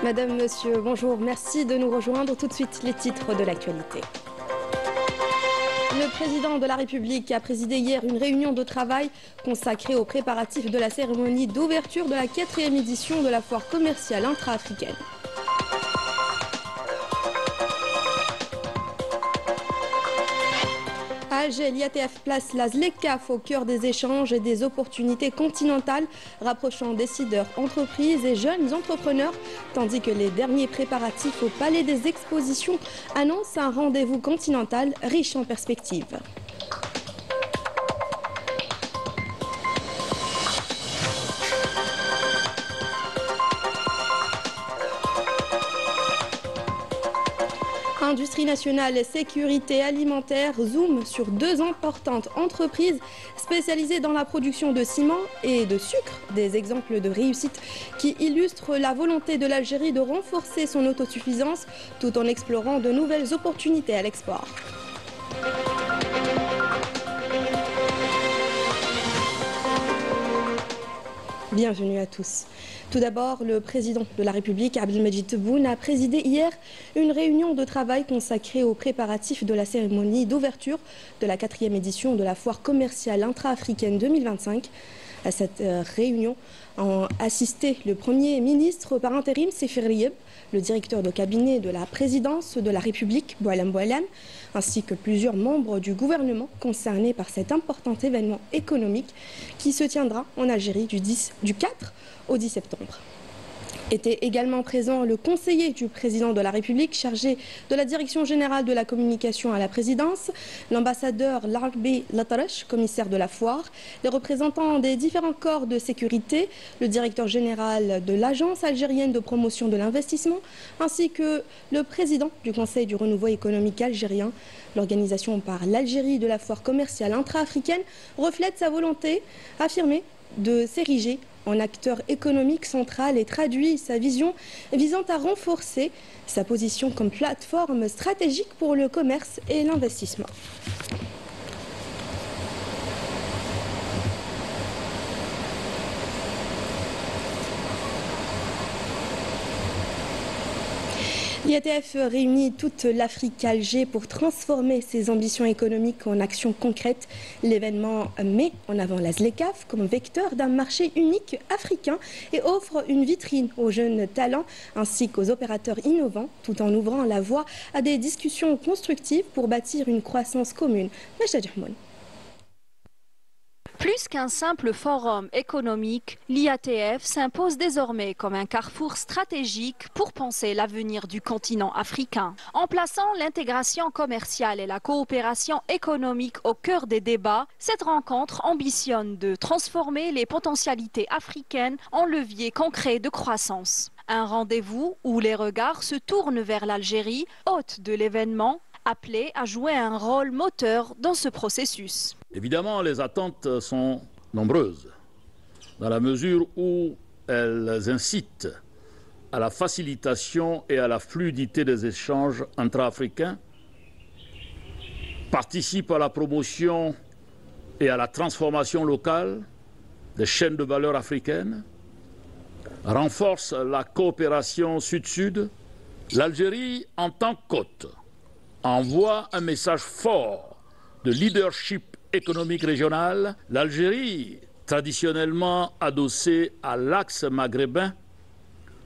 Madame, Monsieur, bonjour. Merci de nous rejoindre. Tout de suite, les titres de l'actualité. Le président de la République a présidé hier une réunion de travail consacrée aux préparatifs de la cérémonie d'ouverture de la 4e édition de la foire commerciale intra-africaine. À Alger, l'IATF place la ZLECAf au cœur des échanges et des opportunités continentales, rapprochant décideurs, entreprises et jeunes entrepreneurs, tandis que les derniers préparatifs au Palais des Expositions annoncent un rendez-vous continental riche en perspectives. Industrie nationale et sécurité alimentaire zoom sur 2 importantes entreprises spécialisées dans la production de ciment et de sucre, des exemples de réussite qui illustrent la volonté de l'Algérie de renforcer son autosuffisance tout en explorant de nouvelles opportunités à l'export. Bienvenue à tous. Tout d'abord, le président de la République, Abdelmadjid Tebboune, a présidé hier une réunion de travail consacrée aux préparatifs de la cérémonie d'ouverture de la 4e édition de la foire commerciale intra-africaine 2025. À cette réunion ont assisté le Premier ministre par intérim, Sefer Lieb, le directeur de cabinet de la présidence de la République, Boualem Boualem, ainsi que plusieurs membres du gouvernement concernés par cet important événement économique qui se tiendra en Algérie du 4 au 10 septembre. Était également présent le conseiller du président de la République chargé de la direction générale de la communication à la présidence, l'ambassadeur Larbi Latarash, commissaire de la foire, les représentants des différents corps de sécurité, le directeur général de l'agence algérienne de promotion de l'investissement, ainsi que le président du Conseil du renouveau économique algérien. L'organisation par l'Algérie de la foire commerciale intra-africaine reflète sa volonté affirmée de s'ériger en acteur économique central et traduit sa vision visant à renforcer sa position comme plateforme stratégique pour le commerce et l'investissement. L'IATF réunit toute l'Afrique à Alger pour transformer ses ambitions économiques en actions concrètes. L'événement met en avant la ZLECAf comme vecteur d'un marché unique africain et offre une vitrine aux jeunes talents ainsi qu'aux opérateurs innovants, tout en ouvrant la voie à des discussions constructives pour bâtir une croissance commune. Plus qu'un simple forum économique, l'IATF s'impose désormais comme un carrefour stratégique pour penser l'avenir du continent africain. En plaçant l'intégration commerciale et la coopération économique au cœur des débats, cette rencontre ambitionne de transformer les potentialités africaines en leviers concrets de croissance. Un rendez-vous où les regards se tournent vers l'Algérie, hôte de l'événement, appelée à jouer un rôle moteur dans ce processus. Évidemment, les attentes sont nombreuses, dans la mesure où elles incitent à la facilitation et à la fluidité des échanges intra-africains, participent à la promotion et à la transformation locale des chaînes de valeur africaines, renforcent la coopération sud-sud. L'Algérie, en tant qu'hôte, envoie un message fort de leadership économique régional. L'Algérie, traditionnellement adossée à l'axe maghrébin,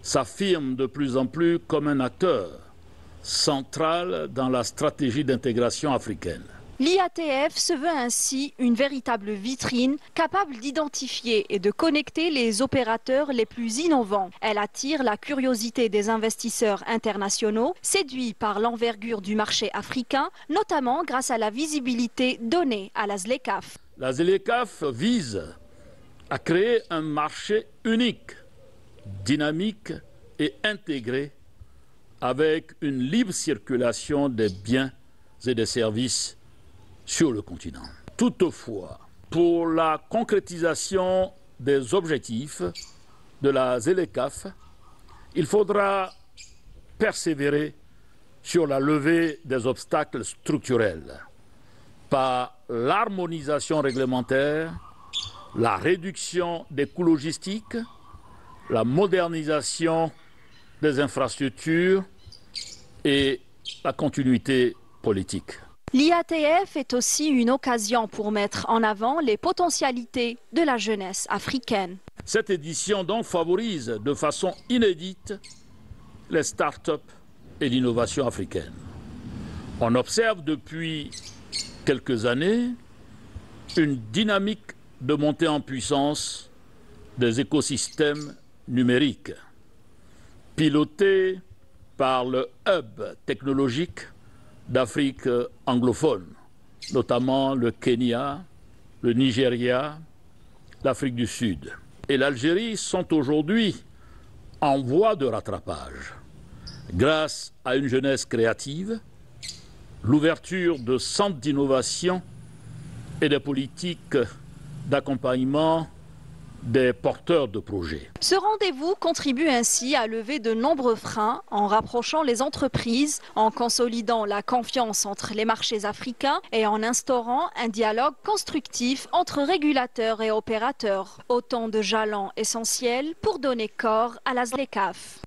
s'affirme de plus en plus comme un acteur central dans la stratégie d'intégration africaine. L'IATF se veut ainsi une véritable vitrine capable d'identifier et de connecter les opérateurs les plus innovants. Elle attire la curiosité des investisseurs internationaux, séduits par l'envergure du marché africain, notamment grâce à la visibilité donnée à la ZLECAf. La ZLECAf vise à créer un marché unique, dynamique et intégré avec une libre circulation des biens et des services sur le continent. Toutefois, pour la concrétisation des objectifs de la ZLECAf, il faudra persévérer sur la levée des obstacles structurels par l'harmonisation réglementaire, la réduction des coûts logistiques, la modernisation des infrastructures et la continuité politique. L'IATF est aussi une occasion pour mettre en avant les potentialités de la jeunesse africaine. Cette édition donc favorise de façon inédite les start-up et l'innovation africaine. On observe depuis quelques années une dynamique de montée en puissance des écosystèmes numériques, pilotés par le hub technologique d'Afrique anglophone, notamment le Kenya, le Nigeria, l'Afrique du Sud. Et l'Algérie sont aujourd'hui en voie de rattrapage grâce à une jeunesse créative, l'ouverture de centres d'innovation et des politiques d'accompagnement des porteurs de projets. Ce rendez-vous contribue ainsi à lever de nombreux freins en rapprochant les entreprises, en consolidant la confiance entre les marchés africains et en instaurant un dialogue constructif entre régulateurs et opérateurs. Autant de jalons essentiels pour donner corps à la ZLECAf.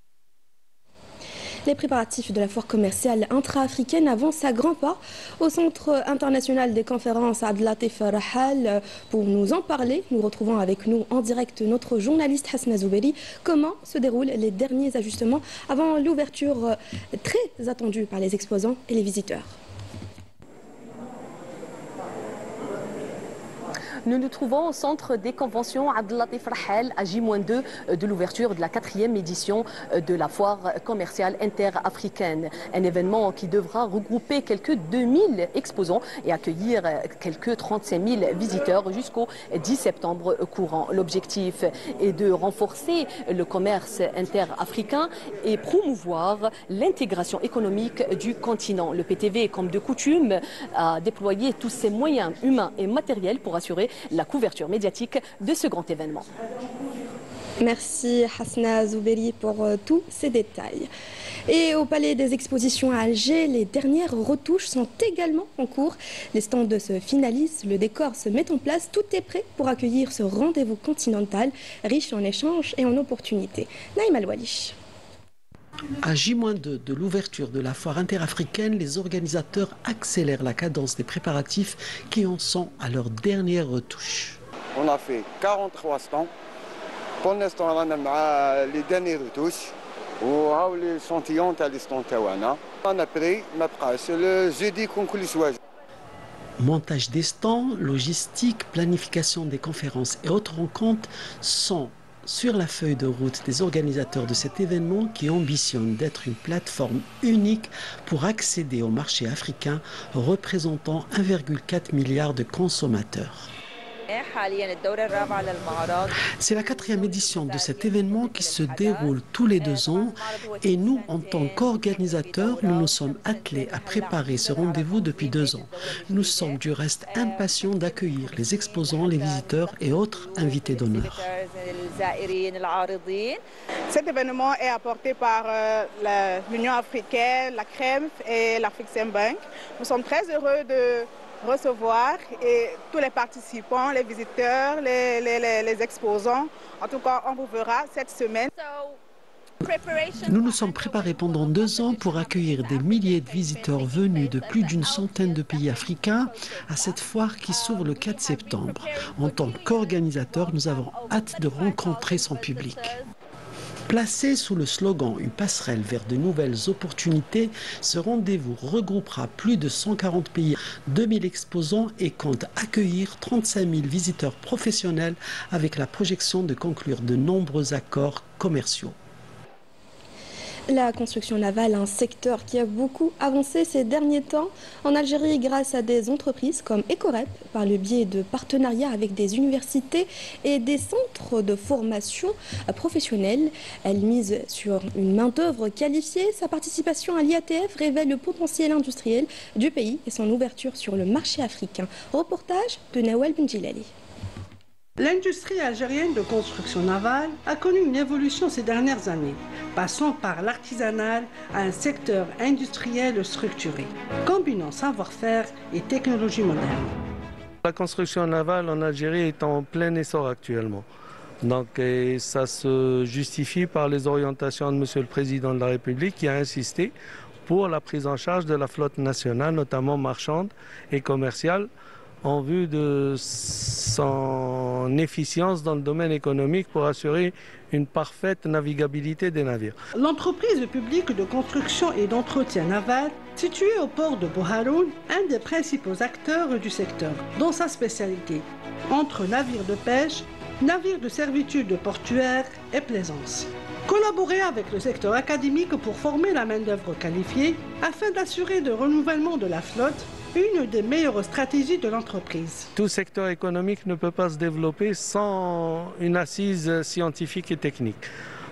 Les préparatifs de la foire commerciale intra-africaine avancent à grands pas au Centre international des conférences Abdelatif Rahal. Pour nous en parler, nous retrouvons avec nous en direct notre journaliste Hasna Zouberi. Comment se déroulent les derniers ajustements avant l'ouverture très attendue par les exposants et les visiteurs? Nous nous trouvons au centre des conventions Abdelatif Rahal à J-2 de l'ouverture de la 4e édition de la foire commerciale interafricaine. Un événement qui devra regrouper quelques 2000 exposants et accueillir quelques 35 000 visiteurs jusqu'au 10 septembre courant. L'objectif est de renforcer le commerce interafricain et promouvoir l'intégration économique du continent. Le PTV, comme de coutume, a déployé tous ses moyens humains et matériels pour assurer la couverture médiatique de ce grand événement. Merci Hasna Zouberi pour tous ces détails. Et au Palais des Expositions à Alger, les dernières retouches sont également en cours. Les stands se finalisent, le décor se met en place, tout est prêt pour accueillir ce rendez-vous continental riche en échanges et en opportunités. Naïm Al-Walish. À J-2 de l'ouverture de la foire interafricaine, les organisateurs accélèrent la cadence des préparatifs qui en sont à leur dernière retouche. On a fait 43 stands. Pour l'instant, on a les dernières retouches. On les échantillons à l'instant. On a pris le jeudi qu'on coule. Montage des stands, logistique, planification des conférences et autres rencontres sont sur la feuille de route des organisateurs de cet événement qui ambitionne d'être une plateforme unique pour accéder au marché africain représentant 1,4 milliard de consommateurs. C'est la 4e édition de cet événement qui se déroule tous les 2 ans et nous, en tant qu'organisateurs, nous nous sommes attelés à préparer ce rendez-vous depuis 2 ans. Nous sommes du reste impatients d'accueillir les exposants, les visiteurs et autres invités d'honneur. Cet événement est apporté par l'Union africaine, la CREMF et l'Afriximbank. Nous sommes très heureux de recevoir et tous les participants, les visiteurs, les exposants. En tout cas, on vous verra cette semaine. Nous nous sommes préparés pendant 2 ans pour accueillir des milliers de visiteurs venus de plus d'une centaine de pays africains à cette foire qui s'ouvre le 4 septembre. En tant qu'organisateurs, nous avons hâte de rencontrer son public. Placé sous le slogan « Une passerelle vers de nouvelles opportunités », ce rendez-vous regroupera plus de 140 pays, 2000 exposants et compte accueillir 35 000 visiteurs professionnels avec la projection de conclure de nombreux accords commerciaux. La construction navale, un secteur qui a beaucoup avancé ces derniers temps en Algérie grâce à des entreprises comme Ecorep, par le biais de partenariats avec des universités et des centres de formation professionnelle. Elle mise sur une main-d'œuvre qualifiée. Sa participation à l'IATF révèle le potentiel industriel du pays et son ouverture sur le marché africain. Reportage de Nawal Benjilali. L'industrie algérienne de construction navale a connu une évolution ces dernières années, passant par l'artisanal à un secteur industriel structuré, combinant savoir-faire et technologie moderne. La construction navale en Algérie est en plein essor actuellement. Donc, et ça se justifie par les orientations de M. le Président de la République qui a insisté pour la prise en charge de la flotte nationale, notamment marchande et commerciale, en vue de son efficience dans le domaine économique pour assurer une parfaite navigabilité des navires. L'entreprise publique de construction et d'entretien naval, située au port de Boharoun, un des principaux acteurs du secteur, dans sa spécialité, entre navires de pêche, navires de servitude portuaire et plaisance. Collaborer avec le secteur académique pour former la main-d'œuvre qualifiée afin d'assurer le renouvellement de la flotte, une des meilleures stratégies de l'entreprise. Tout secteur économique ne peut pas se développer sans une assise scientifique et technique.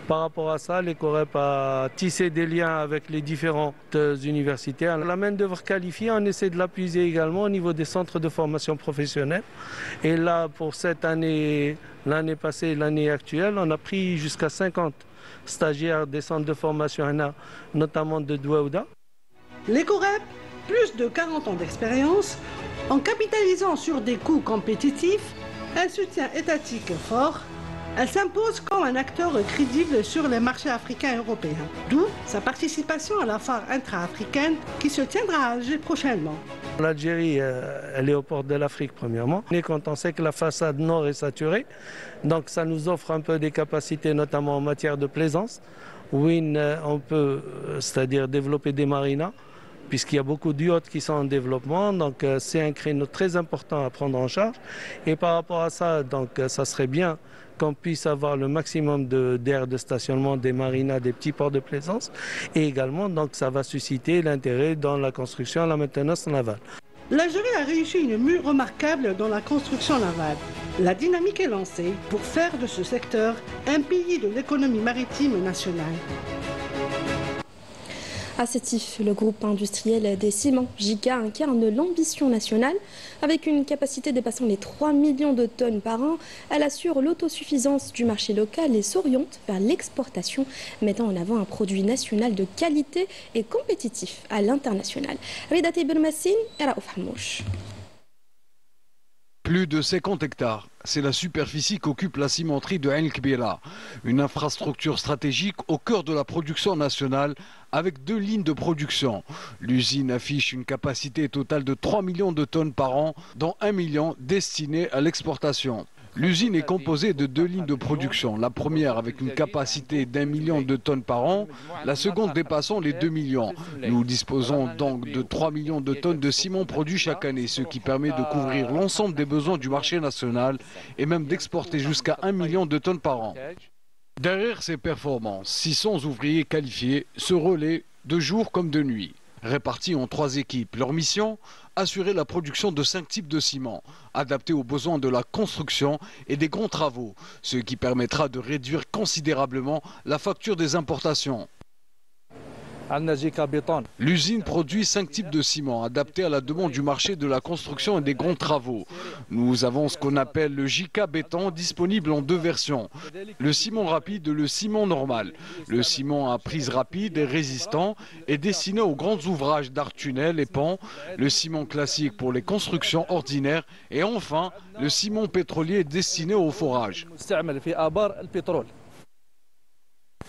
Par rapport à ça, l'ECOREP a tissé des liens avec les différentes universités. La main-d'œuvre qualifiée, on essaie de l'appuyer également au niveau des centres de formation professionnelle. Et là, pour cette année, l'année passée et l'année actuelle, on a pris jusqu'à 50 stagiaires des centres de formation, notamment de Douaouda. L'ECOREP, plus de 40 ans d'expérience, en capitalisant sur des coûts compétitifs, un soutien étatique fort, elle s'impose comme un acteur crédible sur les marchés africains et européens. D'où sa participation à la foire intra-africaine qui se tiendra à Alger prochainement. L'Algérie, elle est aux portes de l'Afrique premièrement. Et quand on sait que la façade nord est saturée, donc ça nous offre un peu des capacités, notamment en matière de plaisance, où on peut, c'est-à-dire développer des marinas, puisqu'il y a beaucoup d'yachts qui sont en développement, donc c'est un créneau très important à prendre en charge. Et par rapport à ça, donc ça serait bien qu'on puisse avoir le maximum d'aires de stationnement des marinas, des petits ports de plaisance, et également donc ça va susciter l'intérêt dans la construction et la maintenance navale. L'Algérie a réussi une mue remarquable dans la construction navale. La dynamique est lancée pour faire de ce secteur un pilier de l'économie maritime nationale. À Sétif, le groupe industriel des ciments JICA incarne l'ambition nationale. Avec une capacité dépassant les 3 millions de tonnes par an, elle assure l'autosuffisance du marché local et s'oriente vers l'exportation, mettant en avant un produit national de qualité et compétitif à l'international. Rida Tibirmassine et Raouf Hamouch. Plus de 50 hectares, c'est la superficie qu'occupe la cimenterie de Ain Kbira, une infrastructure stratégique au cœur de la production nationale avec 2 lignes de production. L'usine affiche une capacité totale de 3 millions de tonnes par an, dont 1 million destiné à l'exportation. L'usine est composée de 2 lignes de production, la première avec une capacité d'1 million de tonnes par an, la seconde dépassant les 2 millions. Nous disposons donc de 3 millions de tonnes de ciment produit chaque année, ce qui permet de couvrir l'ensemble des besoins du marché national et même d'exporter jusqu'à 1 million de tonnes par an. Derrière ces performances, 600 ouvriers qualifiés se relaient de jour comme de nuit. Répartis en 3 équipes. Leur mission, assurer la production de 5 types de ciment, adaptés aux besoins de la construction et des grands travaux, ce qui permettra de réduire considérablement la facture des importations. L'usine produit 5 types de ciment adaptés à la demande du marché de la construction et des grands travaux. Nous avons ce qu'on appelle le JICA béton disponible en 2 versions. Le ciment rapide et le ciment normal. Le ciment à prise rapide et résistant est destiné aux grands ouvrages d'art tunnel et ponts. Le ciment classique pour les constructions ordinaires. Et enfin, le ciment pétrolier destiné au forage.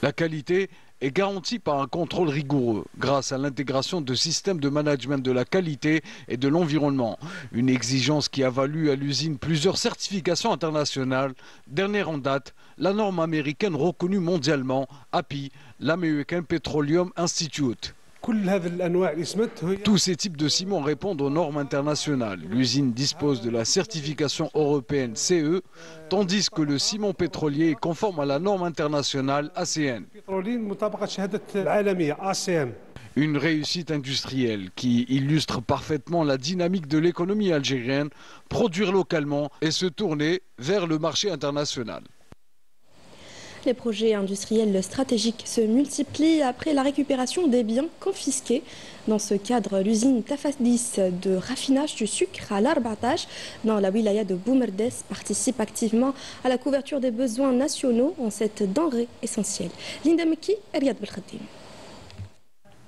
La qualité est garantie par un contrôle rigoureux grâce à l'intégration de systèmes de management de la qualité et de l'environnement. Une exigence qui a valu à l'usine plusieurs certifications internationales. Dernière en date, la norme américaine reconnue mondialement, API, l'American Petroleum Institute. Tous ces types de ciment répondent aux normes internationales. L'usine dispose de la certification européenne CE, tandis que le ciment pétrolier est conforme à la norme internationale ACN. Une réussite industrielle qui illustre parfaitement la dynamique de l'économie algérienne, produire localement et se tourner vers le marché international. Les projets industriels stratégiques se multiplient après la récupération des biens confisqués. Dans ce cadre, l'usine Tafadis de raffinage du sucre à l'Arbatash, dans la wilaya de Boumerdes, participe activement à la couverture des besoins nationaux en cette denrée essentielle. Linda Meki et Riyad Belkhadim.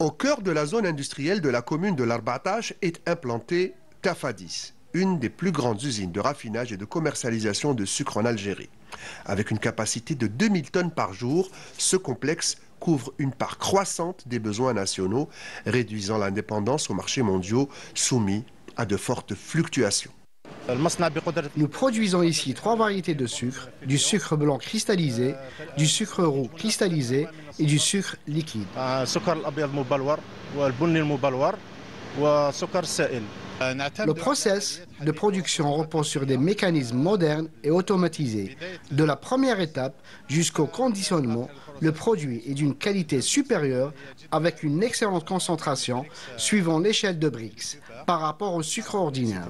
Au cœur de la zone industrielle de la commune de l'Arbatash est implanté Tafadis. une des plus grandes usines de raffinage et de commercialisation de sucre en Algérie. Avec une capacité de 2000 tonnes par jour, ce complexe couvre une part croissante des besoins nationaux, réduisant la dépendance aux marchés mondiaux soumis à de fortes fluctuations. Nous produisons ici 3 variétés de sucre, du sucre blanc cristallisé, du sucre roux cristallisé et du sucre liquide. Le process de production repose sur des mécanismes modernes et automatisés. De la première étape jusqu'au conditionnement, le produit est d'une qualité supérieure avec une excellente concentration suivant l'échelle de Brix par rapport au sucre ordinaire.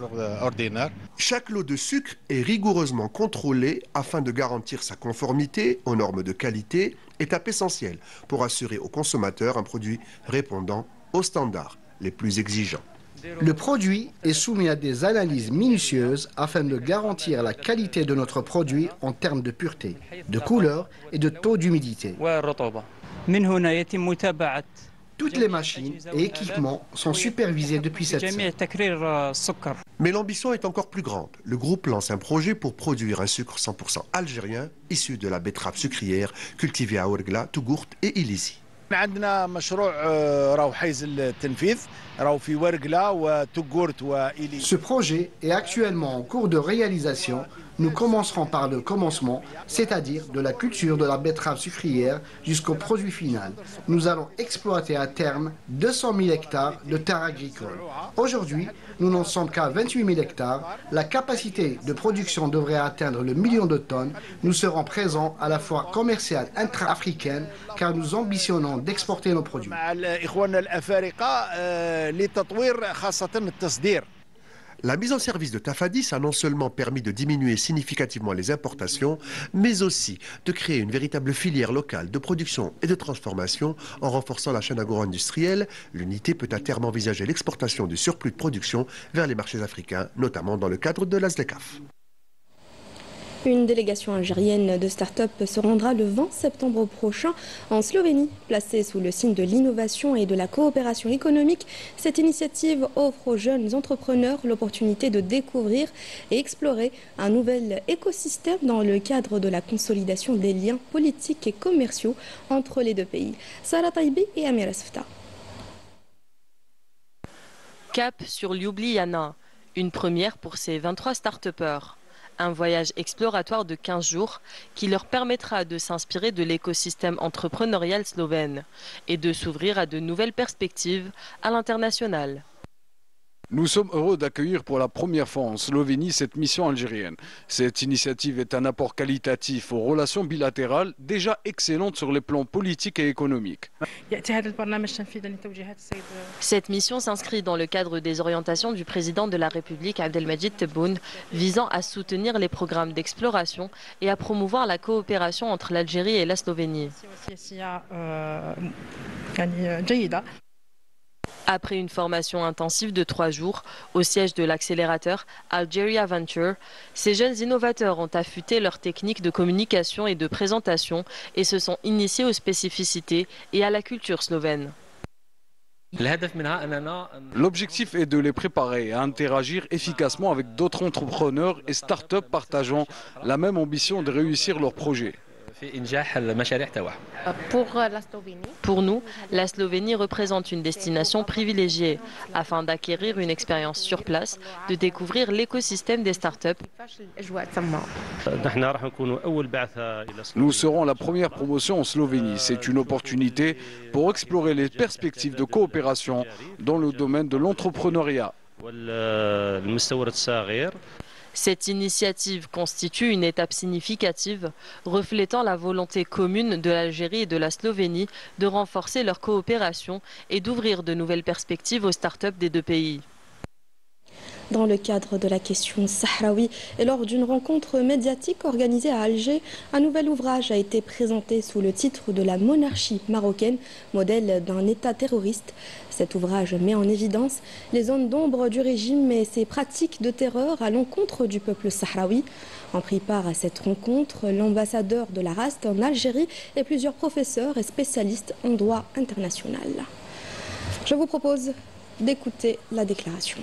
Chaque lot de sucre est rigoureusement contrôlé afin de garantir sa conformité aux normes de qualité, étape essentielle pour assurer aux consommateurs un produit répondant aux standards les plus exigeants. Le produit est soumis à des analyses minutieuses afin de garantir la qualité de notre produit en termes de pureté, de couleur et de taux d'humidité. Toutes les machines et équipements sont supervisés depuis cette salle. Mais l'ambition est encore plus grande. Le groupe lance un projet pour produire un sucre 100% algérien issu de la betterave sucrière cultivée à Ouargla, Tougourt et Illizi. Ce projet est actuellement en cours de réalisation. Nous commencerons par le commencement, c'est-à-dire de la culture de la betterave sucrière jusqu'au produit final. Nous allons exploiter à terme 200 000 hectares de terres agricoles. Aujourd'hui, nous n'en sommes qu'à 28 000 hectares. La capacité de production devrait atteindre le 1 million de tonnes. Nous serons présents à la foire commerciale intra-africaine car nous ambitionnons d'exporter nos produits. La mise en service de Tafadis a non seulement permis de diminuer significativement les importations, mais aussi de créer une véritable filière locale de production et de transformation. En renforçant la chaîne agro-industrielle, l'unité peut à terme envisager l'exportation du surplus de production vers les marchés africains, notamment dans le cadre de l'ASDECAF. Une délégation algérienne de start-up se rendra le 20 septembre prochain en Slovénie. Placée sous le signe de l'innovation et de la coopération économique, cette initiative offre aux jeunes entrepreneurs l'opportunité de découvrir et explorer un nouvel écosystème dans le cadre de la consolidation des liens politiques et commerciaux entre les deux pays. Sarah Taïbi et Amira Sfta. Cap sur Ljubljana, une première pour ces 23 start-upers. Un voyage exploratoire de 15 jours qui leur permettra de s'inspirer de l'écosystème entrepreneurial slovène et de s'ouvrir à de nouvelles perspectives à l'international. Nous sommes heureux d'accueillir pour la première fois en Slovénie cette mission algérienne. Cette initiative est un apport qualitatif aux relations bilatérales déjà excellentes sur les plans politiques et économiques. Cette mission s'inscrit dans le cadre des orientations du président de la République Abdelmajid Tebboune visant à soutenir les programmes d'exploration et à promouvoir la coopération entre l'Algérie et la Slovénie. Après une formation intensive de 3 jours au siège de l'accélérateur Algeria Venture, ces jeunes innovateurs ont affûté leurs techniques de communication et de présentation et se sont initiés aux spécificités et à la culture slovène. L'objectif est de les préparer à interagir efficacement avec d'autres entrepreneurs et start-up partageant la même ambition de réussir leurs projets. Pour nous, la Slovénie représente une destination privilégiée afin d'acquérir une expérience sur place, de découvrir l'écosystème des startups. Nous serons la première promotion en Slovénie. C'est une opportunité pour explorer les perspectives de coopération dans le domaine de l'entrepreneuriat. Cette initiative constitue une étape significative, reflétant la volonté commune de l'Algérie et de la Slovénie de renforcer leur coopération et d'ouvrir de nouvelles perspectives aux startups des deux pays. Dans le cadre de la question sahraoui et lors d'une rencontre médiatique organisée à Alger, un nouvel ouvrage a été présenté sous le titre de la monarchie marocaine, modèle d'un État terroriste. Cet ouvrage met en évidence les zones d'ombre du régime et ses pratiques de terreur à l'encontre du peuple sahraoui. Ont pris part à cette rencontre l'ambassadeur de la RAST en Algérie et plusieurs professeurs et spécialistes en droit international. Je vous propose d'écouter la déclaration.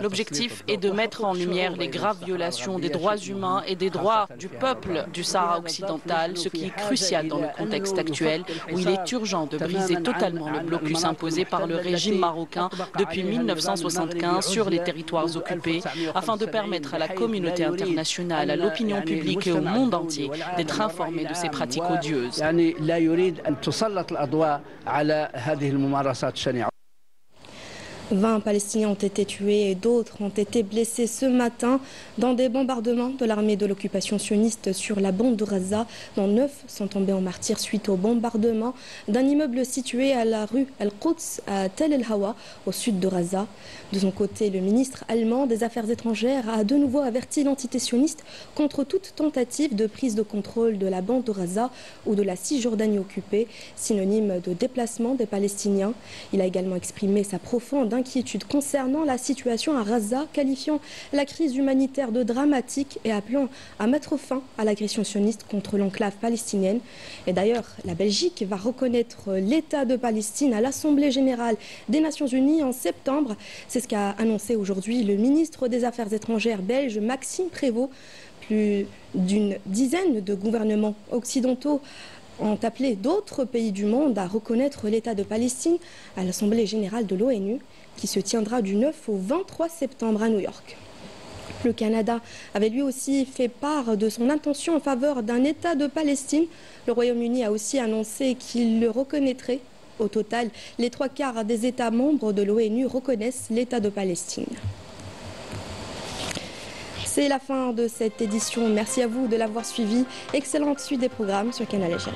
L'objectif est de mettre en lumière les graves violations des droits humains et des droits du peuple du Sahara occidental, ce qui est crucial dans le contexte actuel où il est urgent de briser totalement le blocus imposé par le régime marocain depuis 1975 sur les territoires occupés, afin de permettre à la communauté internationale, à l'opinion publique et au monde entier d'être informés de ces pratiques odieuses. 20 Palestiniens ont été tués et d'autres ont été blessés ce matin dans des bombardements de l'armée de l'occupation sioniste sur la bande de Gaza, dont 9 sont tombés en martyrs suite au bombardement d'un immeuble situé à la rue Al-Quds à Tel El-Hawa, au sud de Gaza. De son côté, le ministre allemand des Affaires étrangères a de nouveau averti l'entité sioniste contre toute tentative de prise de contrôle de la bande de Gaza ou de la Cisjordanie occupée, synonyme de déplacement des Palestiniens. Il a également exprimé sa profonde inquiétude concernant la situation à Gaza, qualifiant la crise humanitaire de dramatique et appelant à mettre fin à l'agression sioniste contre l'enclave palestinienne. Et d'ailleurs, la Belgique va reconnaître l'État de Palestine à l'Assemblée générale des Nations Unies en septembre. C'est ce qu'a annoncé aujourd'hui le ministre des Affaires étrangères belge Maxime Prévost. Plus d'une dizaine de gouvernements occidentaux ont appelé d'autres pays du monde à reconnaître l'État de Palestine à l'Assemblée générale de l'ONU, qui se tiendra du 9 au 23 septembre à New York. Le Canada avait lui aussi fait part de son intention en faveur d'un État de Palestine. Le Royaume-Uni a aussi annoncé qu'il le reconnaîtrait. Au total, les 3/4 des États membres de l'ONU reconnaissent l'État de Palestine. C'est la fin de cette édition. Merci à vous de l'avoir suivi. Excellente suite des programmes sur Canal Algérie.